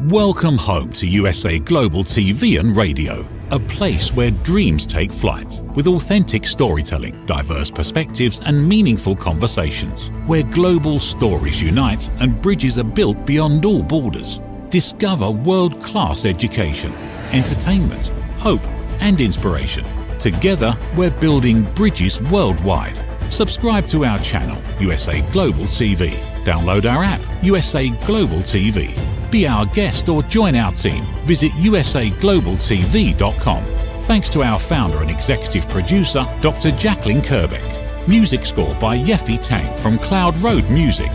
Welcome home to USA Global TV and Radio, a place where dreams take flight, with authentic storytelling, diverse perspectives and meaningful conversations, where global stories unite and bridges are built beyond all borders. Discover world-class education, entertainment, hope and inspiration. Together, we're building bridges worldwide. Subscribe to our channel, USA Global TV. Download our app, USA Global TV. Be our guest or join our team. Visit usaglobaltv.com. Thanks to our founder and executive producer, Dr. Jacqueline Kerbeck. Music score by Yeffy Tang from Cloud Road Music.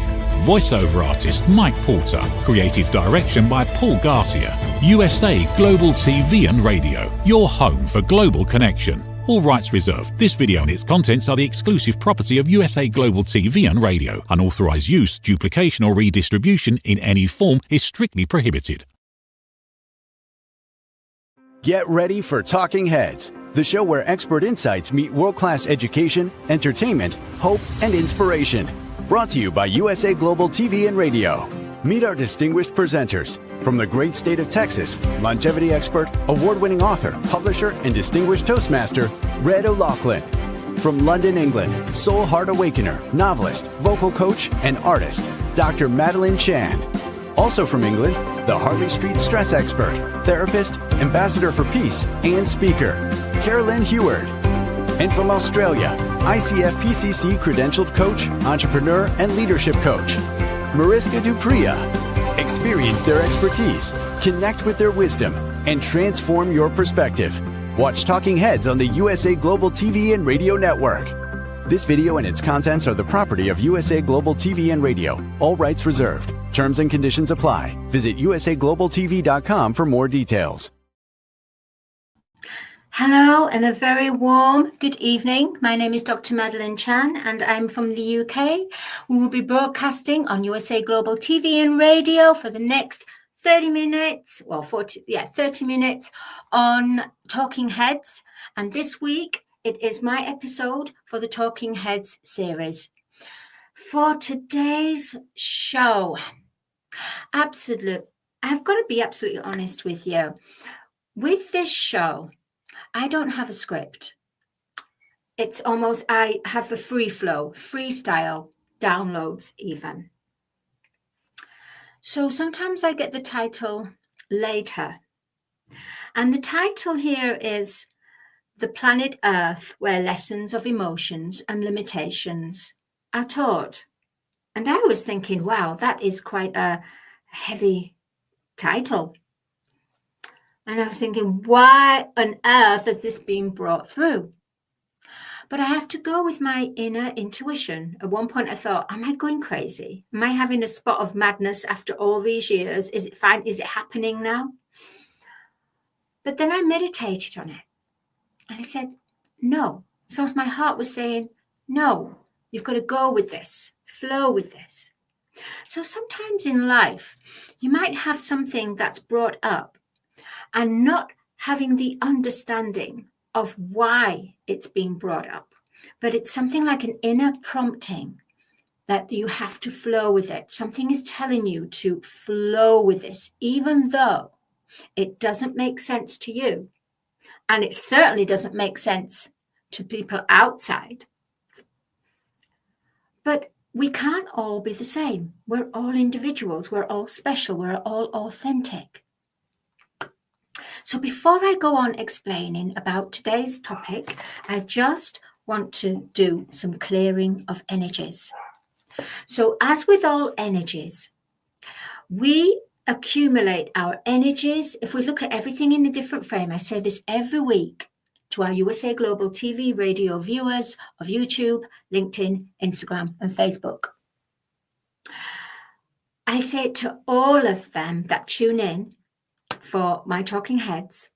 Voiceover artist Mike Porter. Creative direction by Paul Garcia. USA Global TV and Radio. Your home for global connection. All rights reserved. This video and its contents are the exclusive property of USA Global TV and Radio. Unauthorized use, duplication or redistribution in any form is strictly prohibited. Get ready for Talking Heads, the show where expert insights meet world-class education, entertainment, hope, and inspiration. Brought to you by USA Global TV and Radio. Meet our distinguished presenters. From the great state of Texas, longevity expert, award-winning author, publisher, and distinguished Toastmaster, Red O'Loughlin. From London, England, Soul Heart Awakener, novelist, vocal coach, and artist, Dr. Madalene Chan. Also from England, the Harley Street stress expert, therapist, ambassador for peace, and speaker, Carolyn Heward. And from Australia, ICF PCC credentialed coach, entrepreneur, and leadership coach, Mariska Dupria. Experience their expertise, connect with their wisdom, and transform your perspective. Watch Talking Heads on the USA Global TV and Radio Network. This video and its contents are the property of USA Global TV and Radio. All rights reserved. Terms and conditions apply. Visit usaglobaltv.com for more details. Hello and a very warm good evening. My name is Dr. Madalene Chan and I'm from the UK. We will be broadcasting on USA Global TV and Radio for the next 30 minutes, 30 minutes on Talking Heads. And this week it is my episode for the Talking Heads series. For today's show, I've got to be absolutely honest with you. With this show, I don't have a script. It's almost, I have a free flow, freestyle, downloads even. So sometimes I get the title later. And the title here is The Planet Earth, Where Lessons of Emotions and Limitations Are Taught. And I was thinking, wow, that is quite a heavy title. And I was thinking, why on earth has this been brought through? But I have to go with my inner intuition. At one point I thought, am I going crazy? Am I having a spot of madness after all these years? Is it fine? Is it happening now? But then I meditated on it. And I said, no. So as my heart was saying, no, you've got to go with this, flow with this. So sometimes in life, you might have something that's brought up and not having the understanding of why it's being brought up. But it's something like an inner prompting that you have to flow with it. Something is telling you to flow with this, even though it doesn't make sense to you. And it certainly doesn't make sense to people outside. But we can't all be the same. We're all individuals. We're all special. We're all authentic. So before I go on explaining about today's topic, I just want to do some clearing of energies. So as with all energies, we accumulate our energies. If we look at everything in a different frame, I say this every week to our USA Global TV, radio viewers of YouTube, LinkedIn, Instagram, and Facebook. I say it to all of them that tune in for my Talking Heads,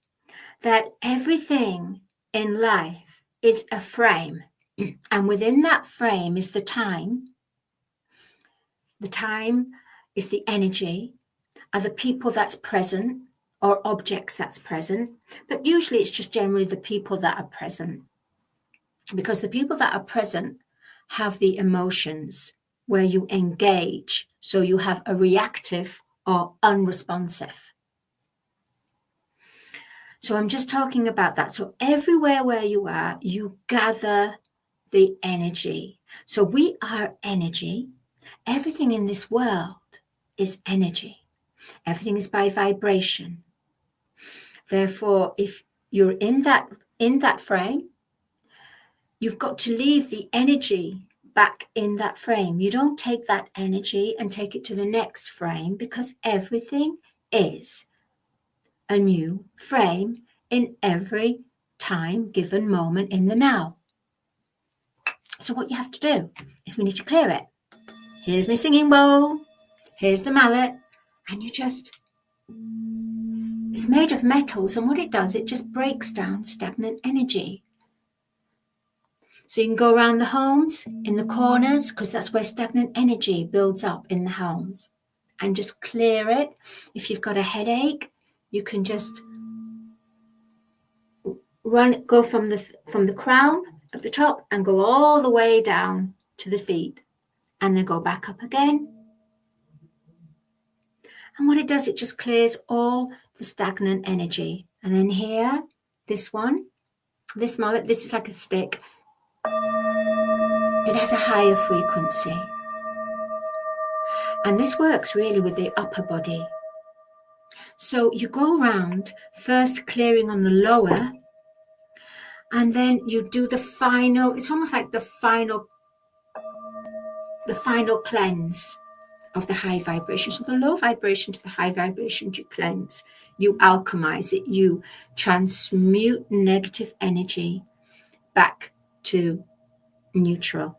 that everything in life is a frame, and within that frame is the time. The time is the energy, are the people that's present or objects that's present, but usually it's just generally the people that are present, because the people that are present have the emotions where you engage, so you have a reactive or unresponsive. So I'm just talking about that. So everywhere where you are, you gather the energy. So we are energy. Everything in this world is energy. Everything is by vibration. Therefore, if you're in that frame, you've got to leave the energy back in that frame. You don't take that energy and take it to the next frame, because everything is a new frame in every time given moment in the now. So what you have to do is we need to clear it. Here's my singing bowl. Here's the mallet. And you just, it's made of metals, and what it does, it just breaks down stagnant energy. So you can go around the homes, in the corners, because that's where stagnant energy builds up in the homes, and just clear it. If you've got a headache, you can just go from the crown at the top and go all the way down to the feet, and then go back up again. And what it does, it just clears all the stagnant energy. And then here, this one, this mallet, this is like a stick. It has a higher frequency. And this works really with the upper body. So you go around first clearing on the lower, and then you do the final, it's almost like the final cleanse of the high vibration. So the low vibration to the high vibration, you cleanse, you alchemize it, you transmute negative energy back to neutral.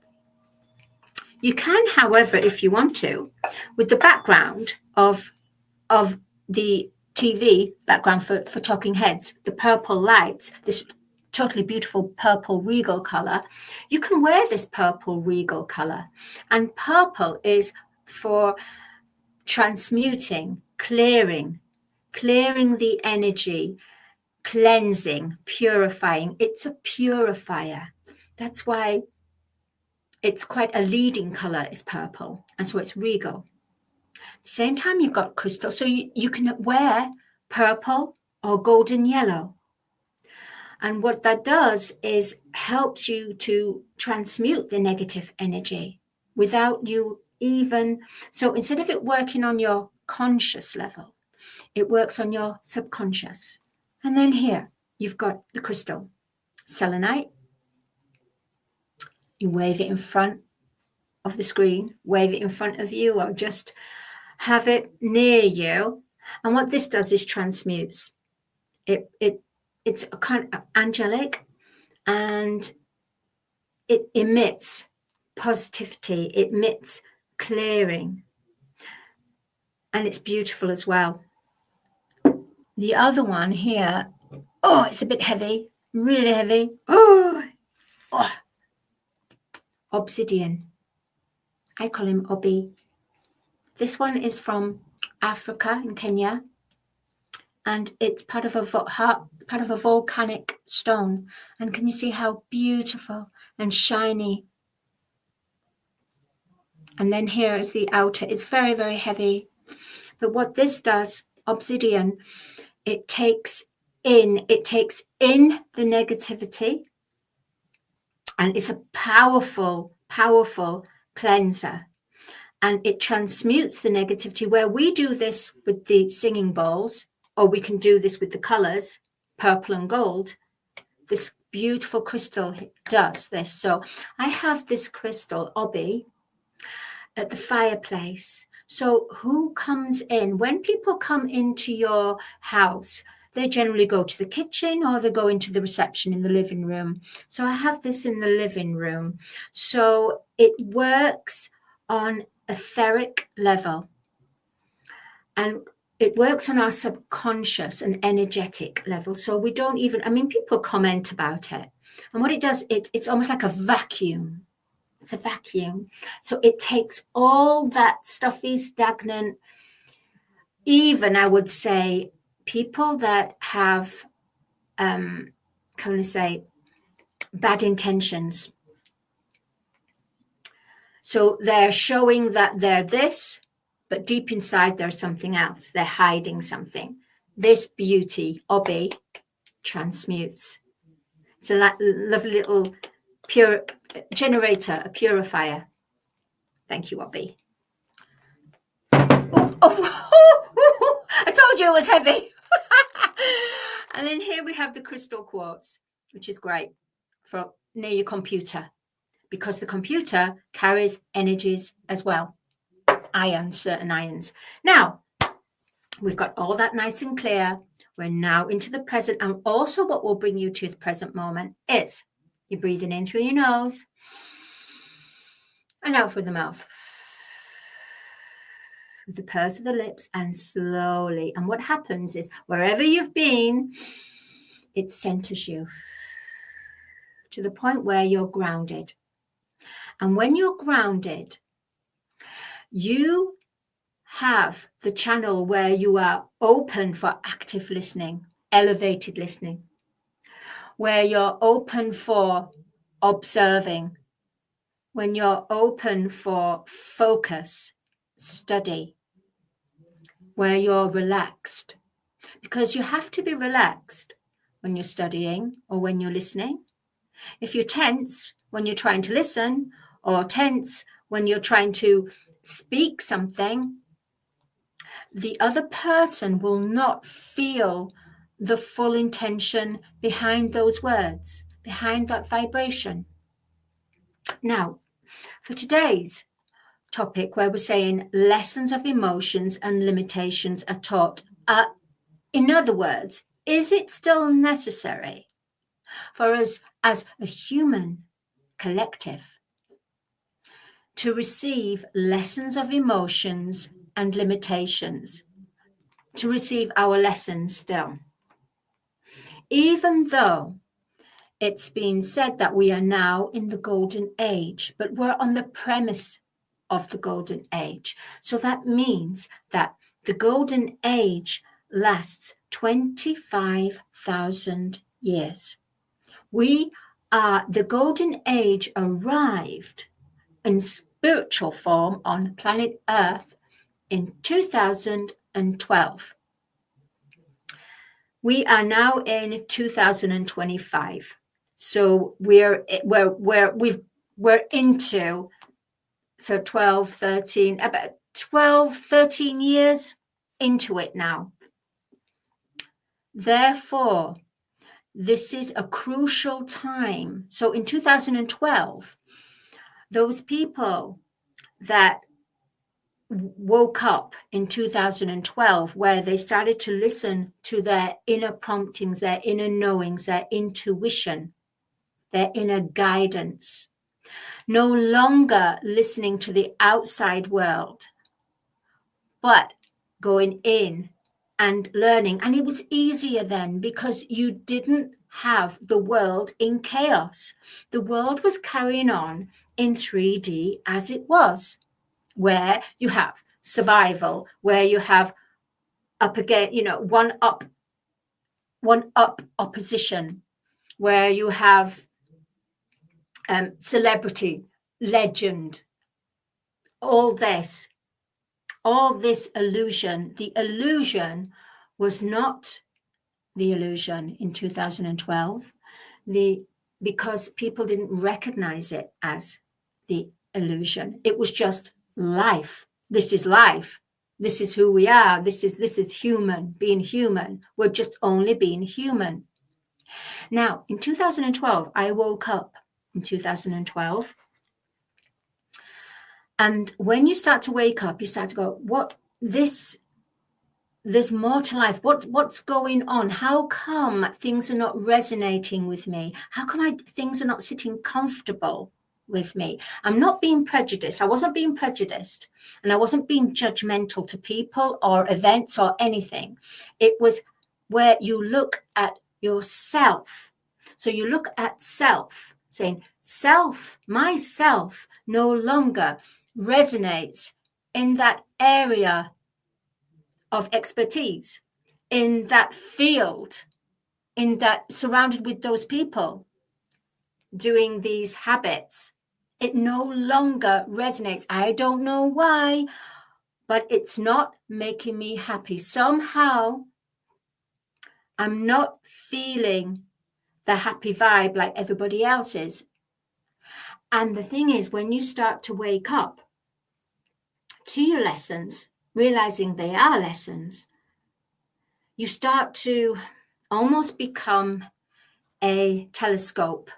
You can, however, if you want to, with the background of the TV background for Talking Heads, the purple lights, this totally beautiful purple regal color, you can wear this purple regal color. And purple is for transmuting, clearing the energy, cleansing, purifying. It's a purifier. That's why it's quite a leading color, is purple, and so it's regal. Same time, you've got crystal, so you can wear purple or golden yellow. And what that does is helps you to transmute the negative energy without you even, so instead of it working on your conscious level, it works on your subconscious. And then here, you've got the crystal selenite. You wave it in front of the screen, wave it in front of you, or just have it near you. And what this does is transmutes. It's a kind of angelic, and it emits positivity, it emits clearing, and it's beautiful as well. The other one here, oh, it's a bit heavy, really heavy. Oh. Obsidian. I call him Obi. This one is from Africa, in Kenya, and it's part of a volcanic stone. And can you see how beautiful and shiny? And then here is the outer. It's very, very heavy. But what this does, obsidian, it takes in the negativity, and it's a powerful, powerful cleanser. And it transmutes the negativity, where we do this with the singing bowls, or we can do this with the colors, purple and gold. This beautiful crystal does this. So I have this crystal, Obi, at the fireplace. So who comes in? When people come into your house, they generally go to the kitchen, or they go into the reception in the living room. So I have this in the living room. So it works on etheric level, and it works on our subconscious and energetic level. So we don't even, people comment about it. And what it does, it's almost like a vacuum. It's a vacuum. So it takes all that stuffy, stagnant, even I would say, people that have, bad intentions. So they're showing that they're this, but deep inside there's something else. They're hiding something. This beauty, Obi, transmutes. It's a lovely little pure generator, a purifier. Thank you, Obi. I told you it was heavy. And then here we have the crystal quartz, which is great for near your computer, because the computer carries energies as well. Ions, certain ions. Now, we've got all that nice and clear. We're now into the present. And also what will bring you to the present moment is you're breathing in through your nose and out through the mouth. With the purse of the lips and slowly. And what happens is wherever you've been, it centers you to the point where you're grounded. And when you're grounded, you have the channel where you are open for active listening, elevated listening, where you're open for observing, when you're open for focus, study, where you're relaxed, because you have to be relaxed when you're studying or when you're listening. If you're tense when you're trying to listen, or tense when you're trying to speak something, the other person will not feel the full intention behind those words, behind that vibration. Now, for today's topic, where we're saying lessons of emotions and limitations are taught, in other words, is it still necessary for us as a human collective to receive lessons of emotions and limitations, to receive our lessons still? Even though it's been said that we are now in the golden age, but we're on the premise of the golden age. So that means that the golden age lasts 25,000 years. The golden age arrived in spiritual form on planet Earth in 2012. We are now in 2025. So we're into 12, 13 years into it now. Therefore, this is a crucial time. So in 2012, those people that woke up in 2012, where they started to listen to their inner promptings, their inner knowings, their intuition, their inner guidance, no longer listening to the outside world, but going in and learning. And it was easier then because you didn't have the world in chaos. The world was carrying on in 3D as it was, where you have survival, where you have up again, one up opposition, where you have celebrity, legend, all this illusion. The illusion was not the illusion in 2012, because people didn't recognize it as the illusion. It was just life. This is life. This is who we are. This is human, being human. We're just only being human. Now, in 2012, I woke up in 2012. And when you start to wake up, you start to go, there's more to life. What's going on? How come things are not resonating with me? How come things are not sitting comfortable with me? I'm not being prejudiced. I wasn't being prejudiced, and I wasn't being judgmental to people or events or anything. It was where you look at yourself. So you look at self, saying, myself no longer resonates in that area of expertise, in that field, in that surrounded with those people doing these habits. It no longer resonates. I don't know why, but it's not making me happy. Somehow I'm not feeling the happy vibe like everybody else is. And the thing is, when you start to wake up to your lessons, realizing they are lessons, you start to almost become a microscope.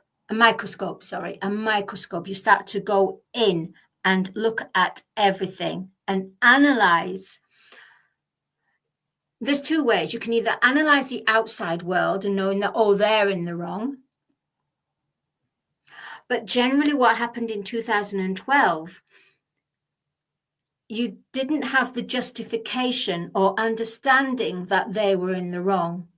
You start to go in and look at everything and analyze. There's two ways. You can either analyze the outside world and knowing that, oh, they're in the wrong. But generally what happened in 2012, you didn't have the justification or understanding that they were in the wrong.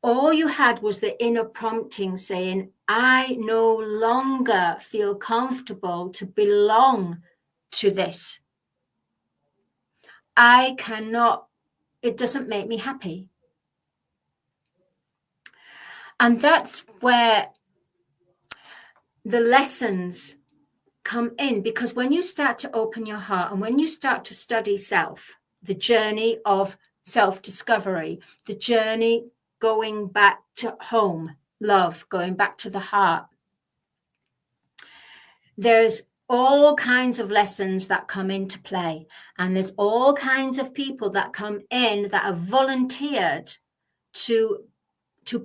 All you had was the inner prompting saying, I no longer feel comfortable to belong to this. I cannot, it doesn't make me happy. And that's where the lessons come in, because when you start to open your heart and when you start to study self, the journey of self-discovery, the journey going back to home, love, going back to the heart, there's all kinds of lessons that come into play, and there's all kinds of people that come in that have volunteered to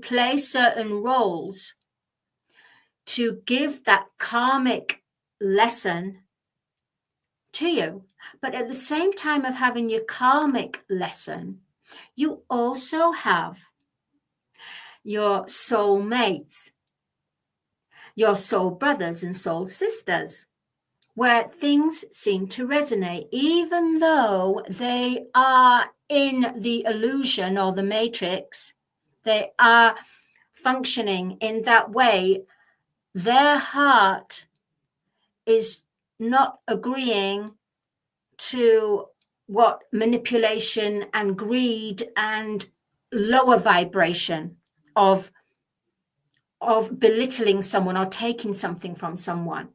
play certain roles to give that karmic lesson to you. But at the same time of having your karmic lesson, you also have your soul mates, your soul brothers and soul sisters, where things seem to resonate, even though they are in the illusion or the matrix, they are functioning in that way. Their heart is not agreeing to what manipulation and greed and lower vibration of belittling someone or taking something from someone.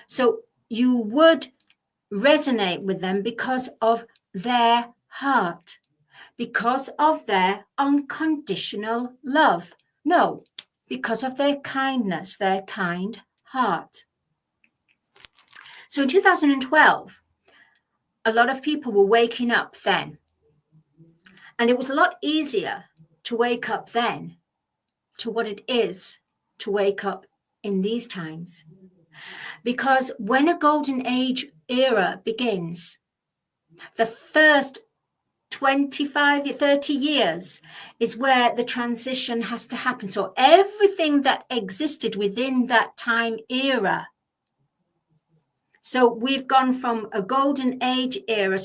So you would resonate with them because of their heart, because of their unconditional love. No, because of their kindness, their kind heart. So in 2012, a lot of people were waking up then. And it was a lot easier to wake up then to what it is to wake up in these times. Because when a golden age era begins, the first 25, 30 years is where the transition has to happen. So everything that existed within that time era. So we've gone from a golden age era,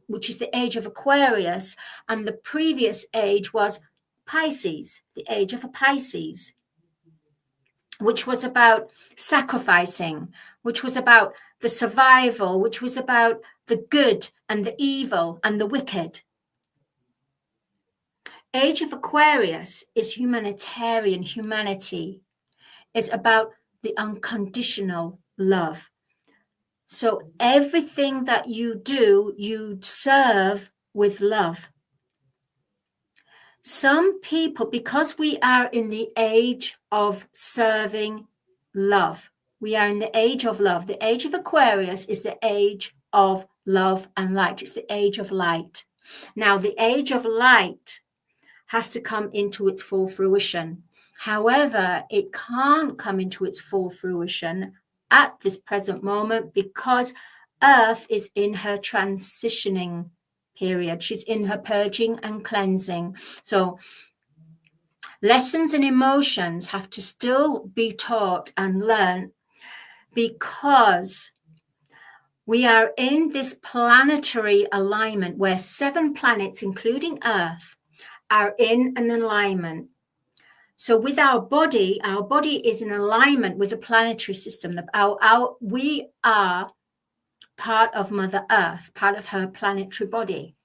which is the age of Aquarius, and the previous age was Pisces, the age of a Pisces, which was about sacrificing, which was about the survival, which was about the good and the evil and the wicked. Age of Aquarius is humanitarian. Humanity is about the unconditional love. So everything that you do, you serve with love. Some people, because we are in the age of serving love, we are in the age of love. The age of Aquarius is the age of love and light. It's the age of light. Now, the age of light has to come into its full fruition. However, it can't come into its full fruition at this present moment because Earth is in her transitioning period. She's in her purging and cleansing. So lessons and emotions have to still be taught and learned because we are in this planetary alignment where 7 planets, including Earth, are in an alignment. So with our body is in alignment with the planetary system. We are part of Mother Earth, part of her planetary body.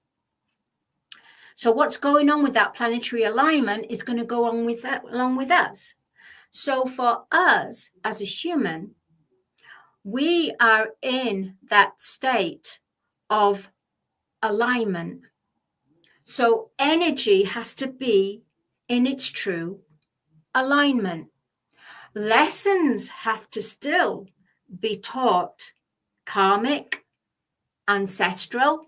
So what's going on with that planetary alignment is going to go on with that, along with us. So for us as a human, we are in that state of alignment. So energy has to be in its true alignment. Lessons have to still be taught, karmic, ancestral,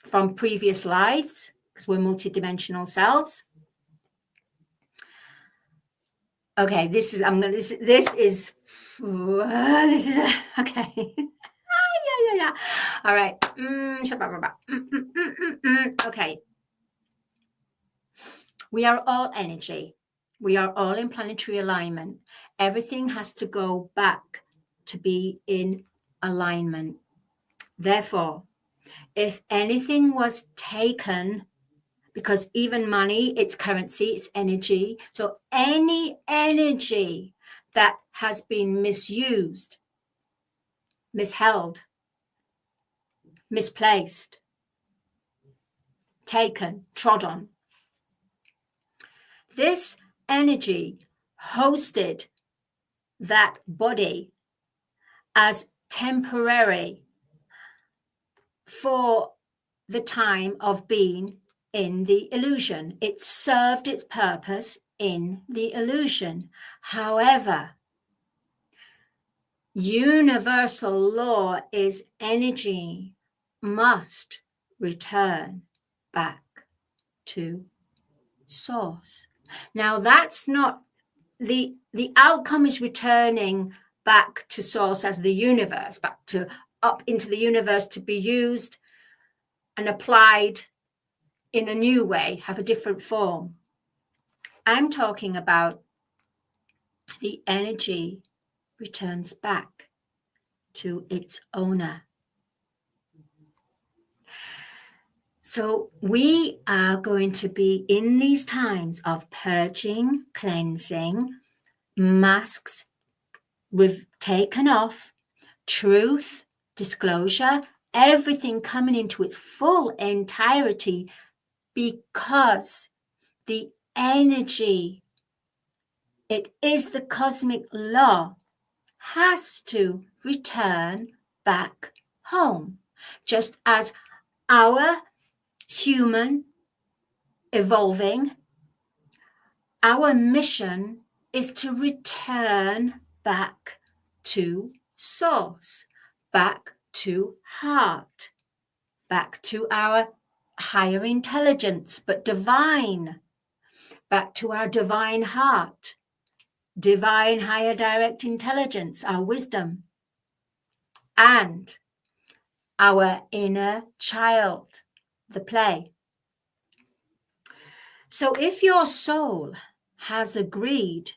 from previous lives, because we're multidimensional selves. Okay, this is okay. Yeah. All right. Okay. We are all energy. We are all in planetary alignment. Everything has to go back to be in alignment. Therefore, if anything was taken, because even money, it's currency, it's energy. So any energy that has been misused, misheld, misplaced, taken, trod on, this energy hosted that body as temporary for the time of being in the illusion. It served its purpose in the illusion. However, universal law is energy must return back to source. Now, that's not the outcome is returning back to source as the universe, back to up into the universe to be used and applied in a new way, have a different form. I'm talking about the energy returns back to its owner. So we are going to be in these times of purging, cleansing, masks we've taken off, truth, disclosure, everything coming into its full entirety, because the energy, it is the cosmic law, has to return back home. Just as our human evolving, our mission is to return back to source, back to heart, back to our higher intelligence, but divine, back to our divine heart, divine higher direct intelligence, our wisdom, and our inner child, the play. So if your soul has agreed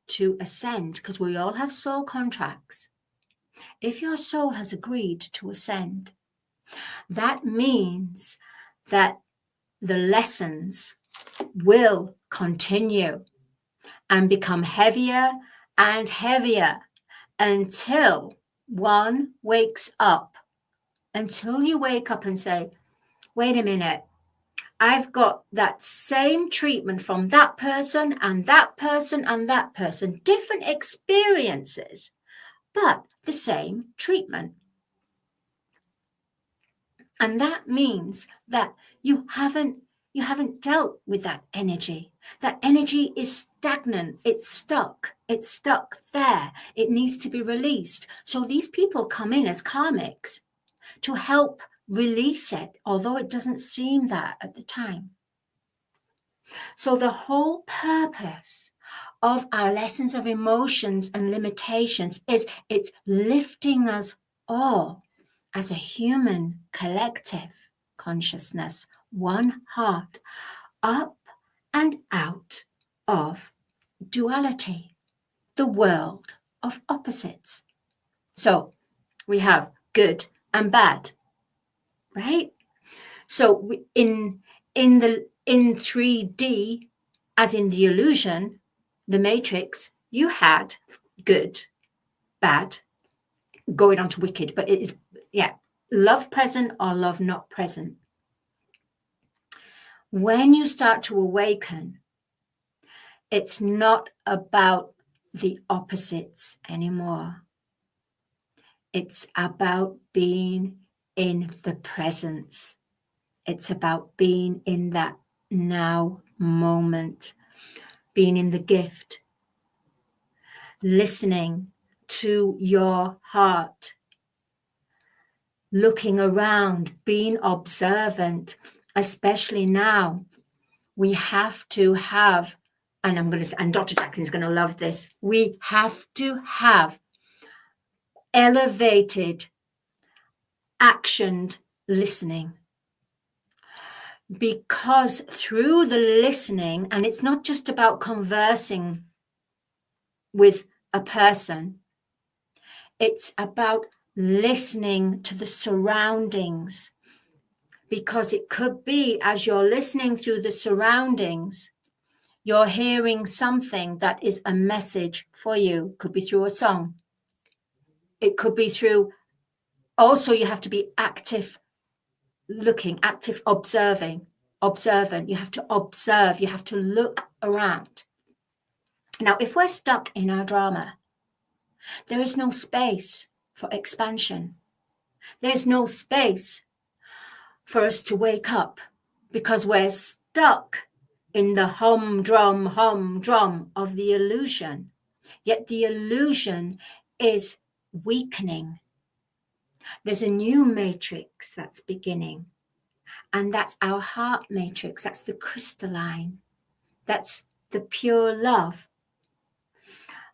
to ascend, because we all have soul contracts, if your soul has agreed to ascend, that means that the lessons will continue and become heavier and heavier until one wakes up, until you wake up and say, wait a minute, I've got that same treatment from that person and that person and that person, different experiences, but the same treatment. And that means that you haven't dealt with that energy. That energy is stagnant. It's stuck there. It needs to be released. So these people come in as karmics to help release it, although it doesn't seem that at the time. So the whole purpose of our lessons of emotions and limitations is it's lifting us all as a human collective consciousness, one heart, up and out of duality, the world of opposites. So we have good and bad, right? So in 3D, as in the illusion, the matrix, you had good, bad, going on to wicked, but it is, love present or love not present. When you start to awaken, it's not about the opposites anymore. It's about being in the presence. It's about being in that now moment, being in the gift, listening to your heart, looking around, being observant, especially now. We have to have, and and Dr. Jacqueline's going to love this, we have to have elevated, actioned listening. Because through the listening, and it's not just about conversing with a person, it's about listening to the surroundings. Because it could be, as you're listening through the surroundings, you're hearing something that is a message for you. It could be through a song. It could be through, also you have to be active looking, active observant. You have to observe, you have to look around. Now, if we're stuck in our drama, there is no space for expansion. There's no space for us to wake up, because we're stuck in the humdrum of the illusion. Yet the illusion is weakening. There's a new matrix that's beginning, and that's our heart matrix. That's the crystalline. That's the pure love.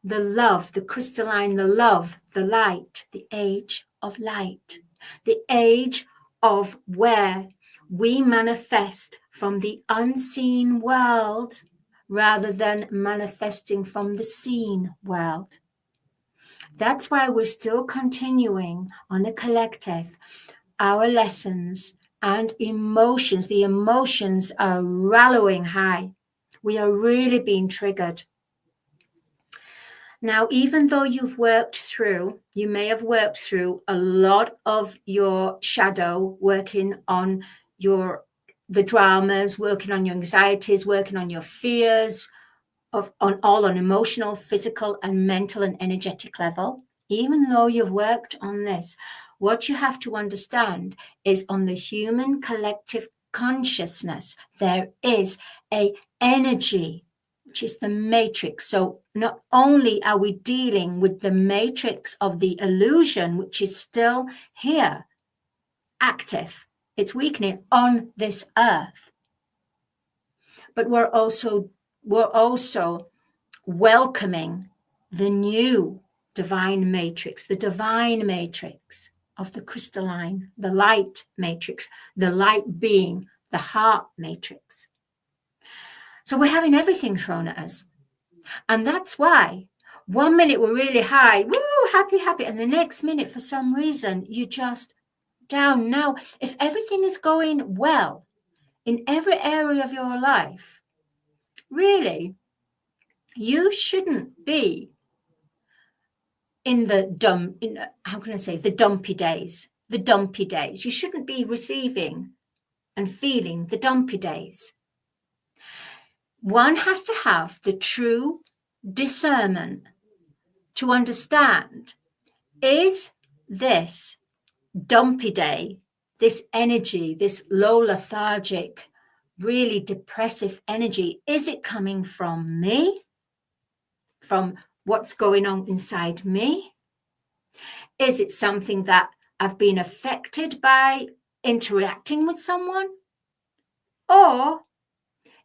The love, the crystalline, the love, the light, the age of light, the age of where we manifest from the unseen world rather than manifesting from the seen world. That's why we're still continuing on a collective, our lessons and emotions. The emotions are rallying high. We are really being triggered. Now, even though you may have worked through a lot of your shadow, working on the dramas, working on your anxieties, working on your fears, on emotional, physical, and mental and energetic level, even though you've worked on this, what you have to understand is on the human collective consciousness, there is an energy, which is the matrix. So not only are we dealing with the matrix of the illusion, which is still here, active, it's weakening on this earth, but we're also welcoming the new divine matrix, the divine matrix of the crystalline, the light matrix, the light being the heart matrix. So we're having everything thrown at us. And that's why 1 minute we're really high, woo, happy, and the next minute, for some reason, you're just down. Now, if everything is going well in every area of your life, really, you shouldn't be in the dumpy days. You shouldn't be receiving and feeling the dumpy days. One has to have the true discernment to understand, is this dumpy day, this energy, this low lethargic, really depressive energy, is it coming from me? From what's going on inside me? Is it something that I've been affected by interacting with someone? Or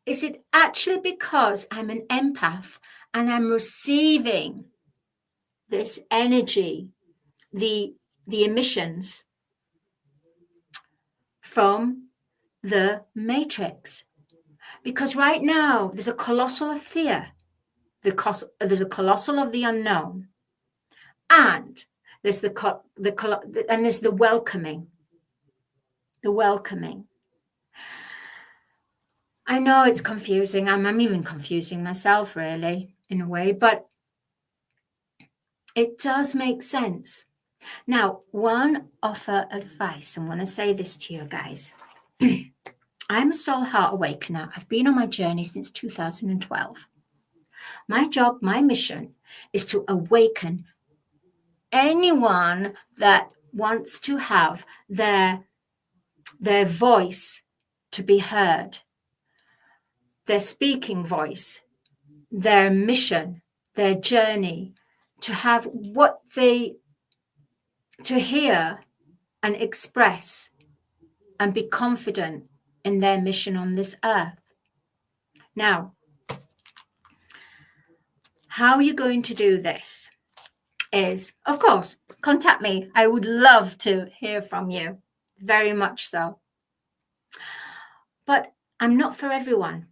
is it actually because I'm an empath and I'm receiving this energy, the emissions from the matrix? Because right now there's a colossal of fear. There's a colossal of the unknown, and there's the welcoming. The welcoming. I know it's confusing. I'm even confusing myself, really, in a way, but it does make sense. Now, one offer advice. I want to say this to you guys. I'm a soul heart awakener. I've been on my journey since 2012. My job, my mission is to awaken anyone that wants to have their voice to be heard, their speaking voice, their mission, their journey, to have what they, to hear and express and be confident in their mission on this earth. Now, how you're going to do this is, of course, contact me. I would love to hear from you, very much so. But I'm not for everyone.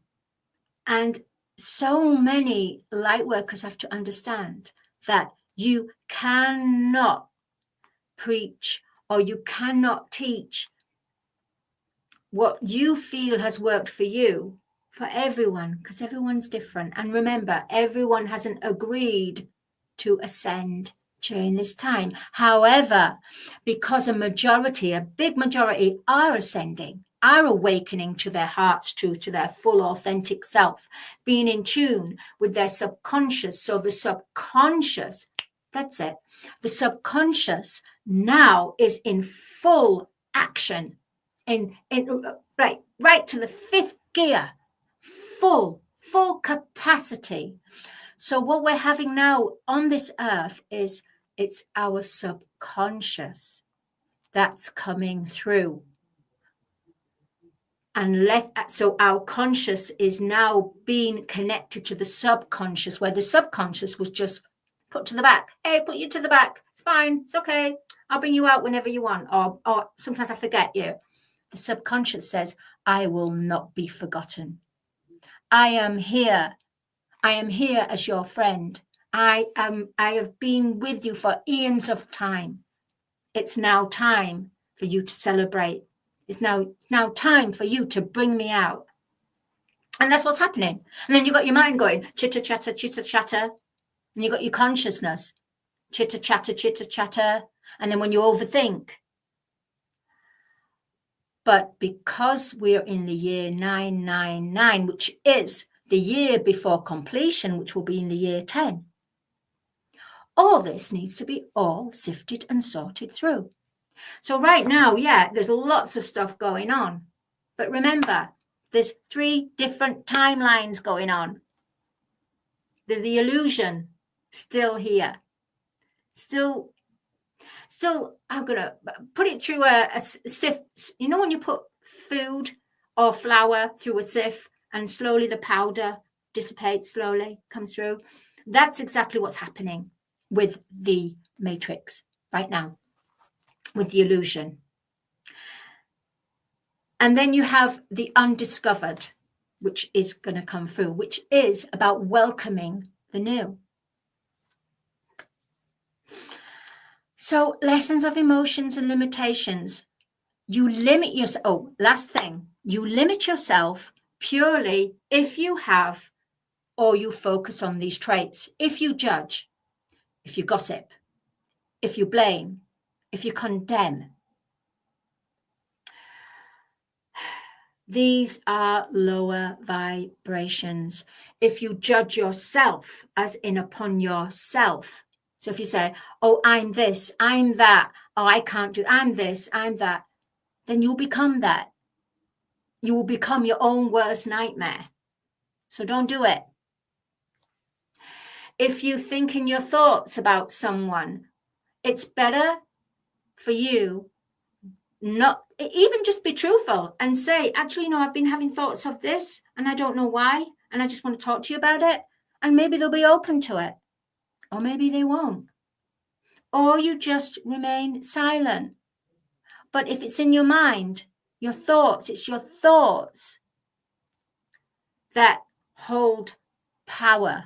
And so many light workers have to understand that you cannot preach or you cannot teach what you feel has worked for you for everyone, because everyone's different. And remember, everyone hasn't agreed to ascend during this time. However, because a big majority are ascending, are awakening to their heart's truth, to their full authentic self, being in tune with their subconscious. So the subconscious, that's it. The subconscious now is in full action, right to the fifth gear, full capacity. So what we're having now on this earth is, it's our subconscious that's coming through. And so our conscious is now being connected to the subconscious, where the subconscious was just put to the back. Hey, put you to the back. It's fine. It's okay. I'll bring you out whenever you want. Or sometimes I forget you. The subconscious says, I will not be forgotten. I am here. I am here as your friend. I have been with you for eons of time. It's now time for you to celebrate. It's now time for you to bring me out. And that's what's happening. And then you've got your mind going, chitter chatter, chitter chatter. And you've got your consciousness, chitter chatter, chitter chatter. And then when you overthink. But because we're in the year 999, which is the year before completion, which will be in the year 10, all this needs to be all sifted and sorted through. So right now, yeah, there's lots of stuff going on. But remember, there's 3 different timelines going on. There's the illusion still here. Still, I'm going to put it through a sieve. You know when you put food or flour through a sieve and slowly the powder dissipates, slowly comes through? That's exactly what's happening with the matrix right now, with the illusion. And then you have the undiscovered, which is going to come through, which is about welcoming the new. So lessons of emotions and limitations. You limit yourself. Oh, last thing. You limit yourself purely if you have or you focus on these traits. If you judge, if you gossip, if you blame, if you condemn. These are lower vibrations. If you judge yourself, as in upon yourself. So if you say, oh, I'm this, I'm that, oh, I can't do, I'm this, I'm that, then you'll become that. You will become your own worst nightmare. So don't do it. If you think in your thoughts about someone, it's better for you not even just be truthful and say, actually, no, I've been having thoughts of this and I don't know why. And I just want to talk to you about it. And maybe they'll be open to it. Or maybe they won't. Or you just remain silent. But if it's in your mind, your thoughts, it's your thoughts that hold power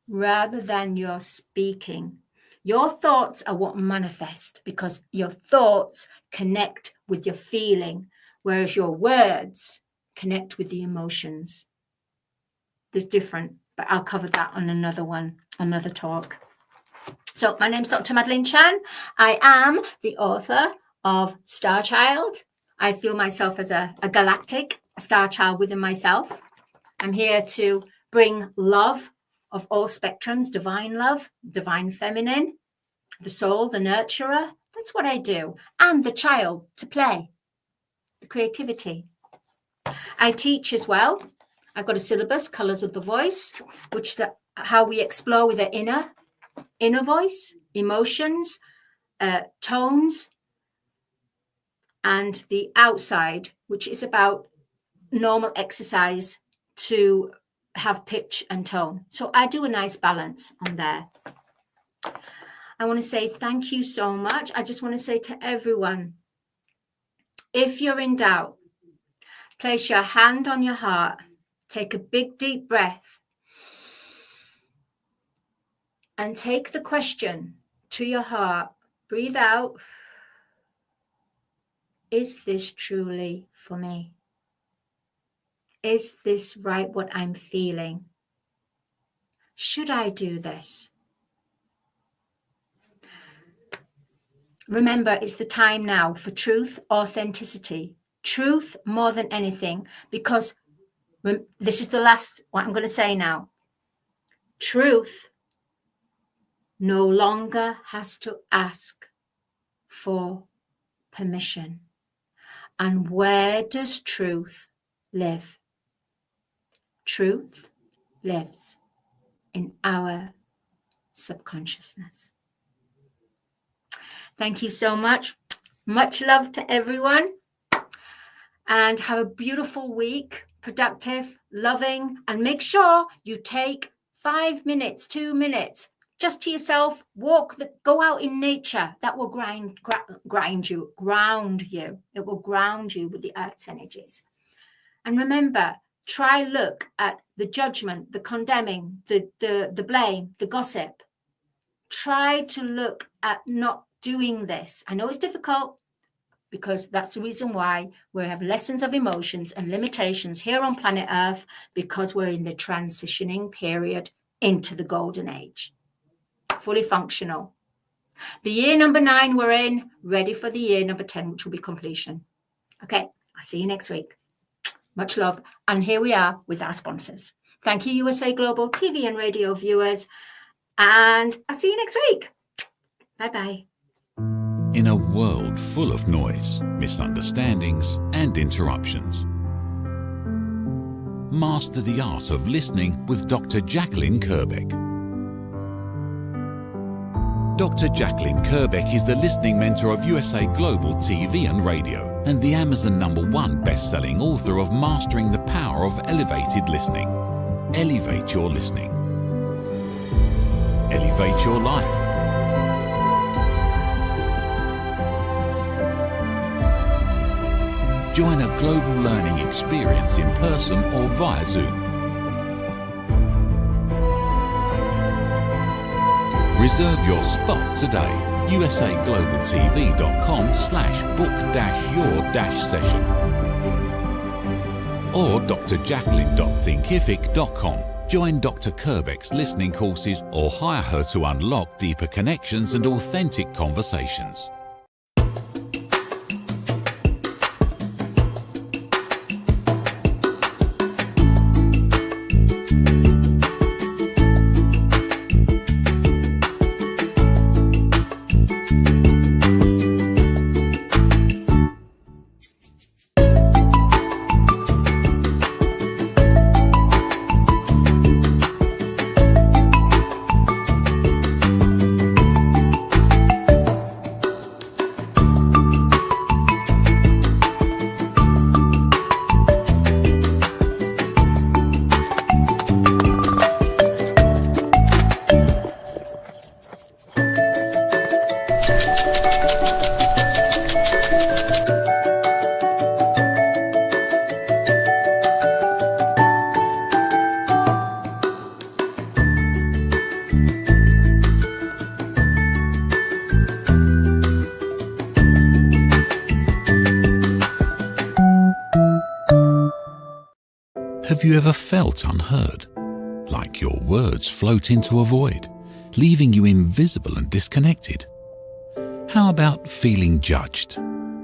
rather than your speaking. Your thoughts are what manifest because your thoughts connect with your feeling, whereas your words connect with the emotions. There's different, but I'll cover that on another one, another talk. So my name's Dr. Madalene Chan. I am the author of Star Child. I feel myself as a galactic star child within myself. I'm here to bring love of all spectrums, divine love, divine feminine, the soul, the nurturer. That's what I do. And the child to play, the creativity. I teach as well. I've got a syllabus, Colours of the Voice, which is how we explore with the inner voice, emotions, tones, and the outside, which is about normal exercise to have pitch and tone. So I do a nice balance on there. I want to say thank you so much. I just want to say to everyone, if you're in doubt, place your hand on your heart, take a big deep breath, and take the question to your heart. Breathe out. Is this truly for me? Is this right what I'm feeling? Should I do this? Remember, it's the time now for truth, authenticity. Truth more than anything, because this is the last, what I'm going to say now. Truth no longer has to ask for permission. And where does truth live? Truth lives in our subconsciousness. Thank you so much. Much love to everyone. And have a beautiful week, productive, loving, and make sure you take 5 minutes, 2 minutes, just to yourself, go out in nature. That will ground you. It will ground you with the earth's energies. And remember, look at the judgment, the condemning, the blame, the gossip. Try to look at not doing this. I know it's difficult, because that's the reason why we have lessons of emotions and limitations here on planet Earth, because we're in the transitioning period into the golden age. Fully functional. The year number 9 we're in, ready for the year number 10, which will be completion. Okay, I'll see you next week. Much love. And here we are with our sponsors. Thank you, USA Global TV and radio viewers. And I'll see you next week. Bye-bye. In a world full of noise, misunderstandings, and interruptions, master the art of listening with Dr. Jacqueline Kerbeck. Dr. Jacqueline Kerbeck is the listening mentor of USA Global TV and Radio, and the Amazon #1 best-selling author of Mastering the Power of Elevated Listening. Elevate your listening. Elevate your life. Join a global learning experience in person or via Zoom. Reserve your spot today. usaglobaltv.com/book-your-session or drjacqueline.thinkific.com. Join Dr. Kerbeck's listening courses or hire her to unlock deeper connections and authentic conversations. Have you ever felt unheard? Like your words float into a void, leaving you invisible and disconnected? How about feeling judged,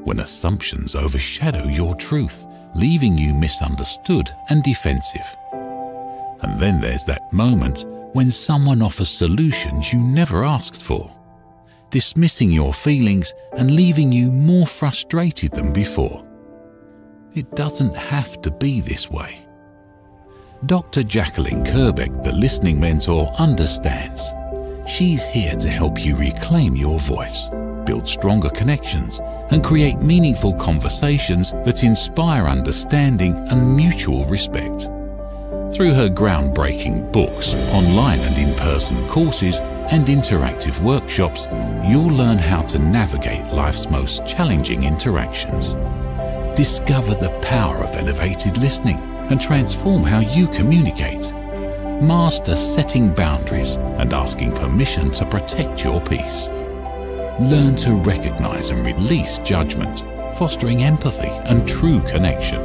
when assumptions overshadow your truth, leaving you misunderstood and defensive? And then there's that moment when someone offers solutions you never asked for. dismissing your feelings and leaving you more frustrated than before. It doesn't have to be this way. Dr. Jacqueline Kerbeck, the listening mentor, understands. She's here to help you reclaim your voice, build stronger connections, and create meaningful conversations that inspire understanding and mutual respect. Through her groundbreaking books, online and in-person courses, and interactive workshops, you'll learn how to navigate life's most challenging interactions. Discover the power of elevated listening and transform how you communicate. Master setting boundaries and asking permission to protect your peace. Learn to recognize and release judgment, fostering empathy and true connection.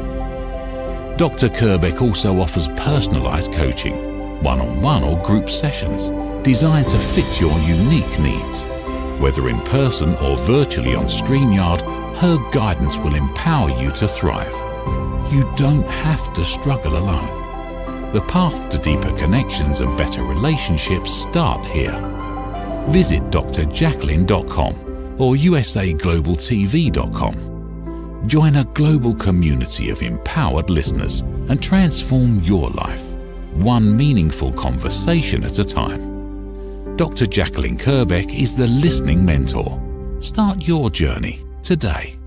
Dr. Kerbeck also offers personalized coaching, one-on-one or group sessions, designed to fit your unique needs. Whether in person or virtually on StreamYard, her guidance will empower you to thrive. You don't have to struggle alone. The path to deeper connections and better relationships start here. Visit drjacqueline.com or usaglobaltv.com. Join a global community of empowered listeners and transform your life, one meaningful conversation at a time. Dr. Jacqueline Kerbeck is the listening mentor. Start your journey today.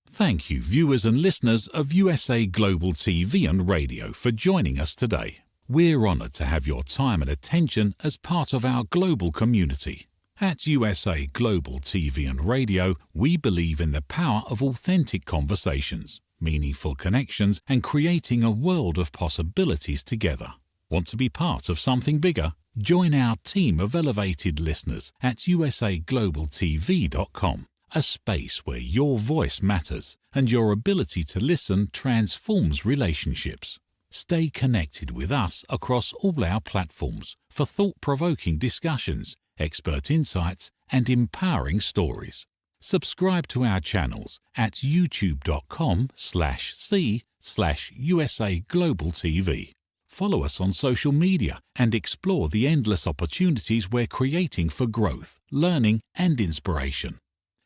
Thank you, viewers and listeners of USA Global TV and Radio, for joining us today. We're honoured to have your time and attention as part of our global community. At USA Global TV and Radio, we believe in the power of authentic conversations, meaningful connections, and creating a world of possibilities together. Want to be part of something bigger? Join our team of elevated listeners at usaglobaltv.com, a space where your voice matters and your ability to listen transforms relationships. Stay connected with us across all our platforms for thought-provoking discussions, expert insights, and empowering stories. Subscribe to our channels at youtube.com/c/usaglobaltv. Follow us on social media and explore the endless opportunities we're creating for growth, learning, and inspiration.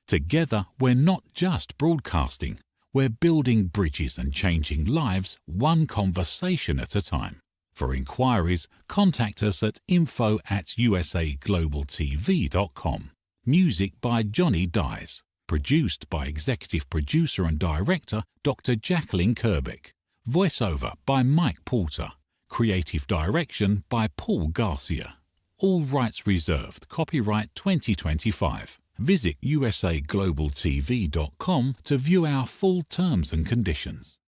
Together, we're not just broadcasting, we're building bridges and changing lives one conversation at a time. For inquiries, contact us at info@usaglobaltv.com. Music by Johnny Dies. Produced by Executive Producer and Director Dr. Jacqueline Kerbeck. Voiceover by Mike Porter. Creative Direction by Paul Garcia. All rights reserved. Copyright 2025. Visit usaglobaltv.com to view our full terms and conditions.